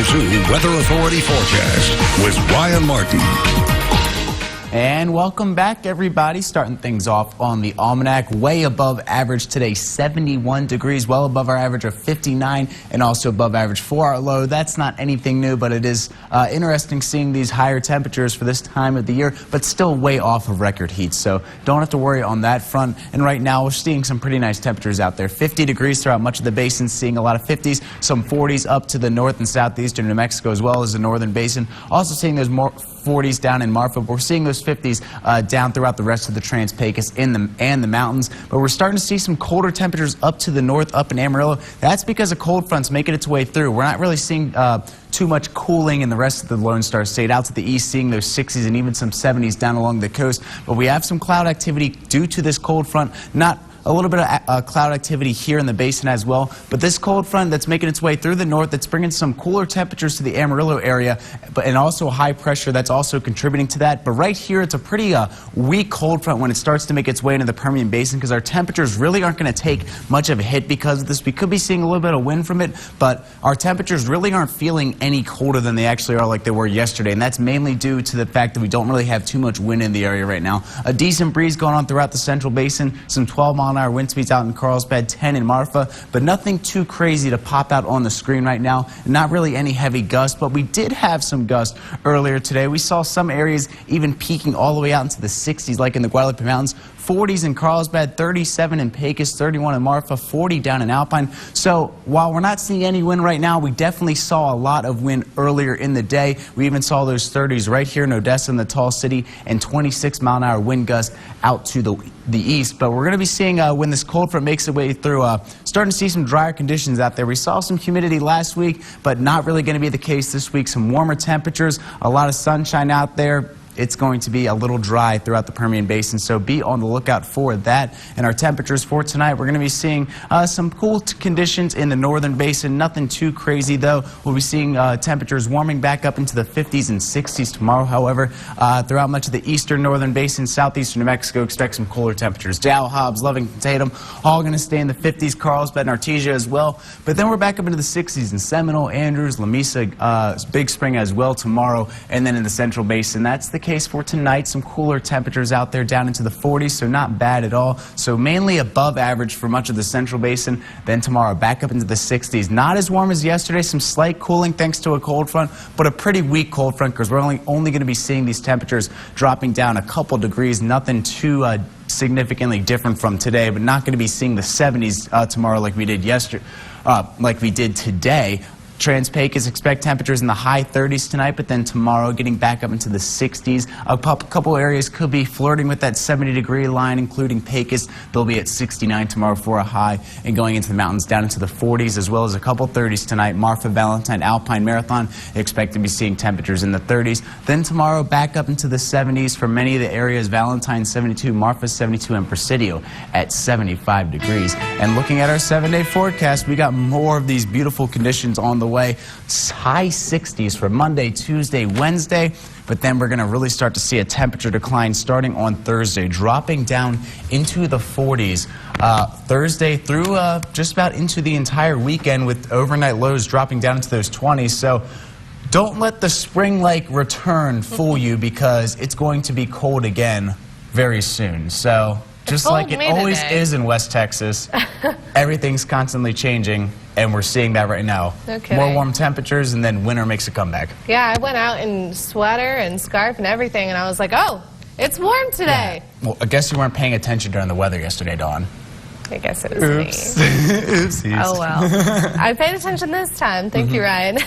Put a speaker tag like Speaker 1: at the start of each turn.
Speaker 1: Level 2 Weather Authority forecast with Ryan Martin.
Speaker 2: And welcome back, everybody. Starting things off on the almanac, way above average today, 71 degrees, well above our average of 59, and also above average for our low. That's not anything new, but it is interesting seeing these higher temperatures for this time of the year, but still way off of record heat. So don't have to worry on that front. And right now, we're seeing some pretty nice temperatures out there. 50 degrees throughout much of the basin, seeing a lot of 50s, some 40s up to the north and southeastern New Mexico, as well as the northern basin. Also seeing those more 40s down in Marfa, but we're seeing those 50s down throughout the rest of the Trans-Pecos and the mountains. But we're starting to see some colder temperatures up to the north, up in Amarillo. That's because a cold front's making its way through. We're not really seeing too much cooling in the rest of the Lone Star State. Out to the east, seeing those 60s and even some 70s down along the coast. But we have some cloud activity due to this cold front. Not a little bit of cloud activity here in the basin as well, but this cold front that's making its way through the north, that's bringing some cooler temperatures to the Amarillo area, and also high pressure that's also contributing to that. But right here, it's a pretty weak cold front when it starts to make its way into the Permian Basin, because our temperatures really aren't going to take much of a hit because of this. We could be seeing a little bit of wind from it, but our temperatures really aren't feeling any colder than they actually are like they were yesterday, and that's mainly due to the fact that we don't really have too much wind in the area right now. A decent breeze going on throughout the central basin, some 12-mile-an-hour wind speeds out in Carlsbad, 10 in Marfa, but nothing too crazy to pop out on the screen right now. Not really any heavy gusts, but we did have some gusts earlier today. We saw some areas even peaking all the way out into the 60s, like in the Guadalupe Mountains. 40s in Carlsbad, 37 in Pecos, 31 in Marfa, 40 down in Alpine. So while we're not seeing any wind right now, we definitely saw a lot of wind earlier in the day. We even saw those 30s right here in Odessa in the Tall City, and 26-mile-an-hour wind gusts out to the east. But we're going to be seeing when this cold front makes its way through, starting to see some drier conditions out there. We saw some humidity last week, but not really going to be the case this week. Some warmer temperatures, a lot of sunshine out there. It's going to be a little dry throughout the Permian Basin, so be on the lookout for that. And our temperatures for tonight, we're going to be seeing some cool conditions in the northern basin. Nothing too crazy, though. We'll be seeing temperatures warming back up into the 50s and 60s tomorrow. However, throughout much of the eastern northern basin, southeastern New Mexico, expect some cooler temperatures. Dow, Hobbs, Lovington, Tatum, all going to stay in the 50s. Carlsbad and Artesia as well. But then we're back up into the 60s in Seminole, Andrews, Lamesa, Big Spring as well tomorrow. And then in the central basin, that's the case for tonight. Some cooler temperatures out there down into the 40s, so not bad at all. So mainly above average for much of the central basin. Then tomorrow back up into the 60s. Not as warm as yesterday, some slight cooling thanks to a cold front, but a pretty weak cold front, because we're only going to be seeing these temperatures dropping down a couple degrees. Nothing too significantly different from today, but not going to be seeing the 70s tomorrow like we did yesterday, like we did today. Trans-Pecos expect temperatures in the high 30s tonight, but then tomorrow getting back up into the 60s. A couple areas could be flirting with that 70-degree line, including Pecos. They'll be at 69 tomorrow for a high, and going into the mountains down into the 40s, as well as a couple 30s tonight. Marfa, Valentine, Alpine, Marathon expect to be seeing temperatures in the 30s. Then tomorrow back up into the 70s for many of the areas. Valentine 72, Marfa 72, and Presidio at 75 degrees. And looking at our 7-day forecast, we got more of these beautiful conditions on the way. High 60s for Monday, Tuesday, Wednesday, but then we're going to really start to see a temperature decline starting on Thursday, dropping down into the 40s Thursday through just about into the entire weekend, with overnight lows dropping down into those 20s. So don't let the spring-like return fool you, because it's going to be cold again very soon. So just like it always is in West Texas, everything's constantly changing, and we're seeing that right now. Okay. More warm temperatures, and then winter makes a comeback.
Speaker 3: Yeah, I went out in sweater and scarf and everything, and I was like, oh, it's warm today.
Speaker 2: Yeah. Well, I guess you weren't paying attention during the weather yesterday, Dawn.
Speaker 3: I guess it was
Speaker 2: Oops.
Speaker 3: me.
Speaker 2: Oopsies.
Speaker 3: Oh, well. I paid attention this time. Thank you, Ryan.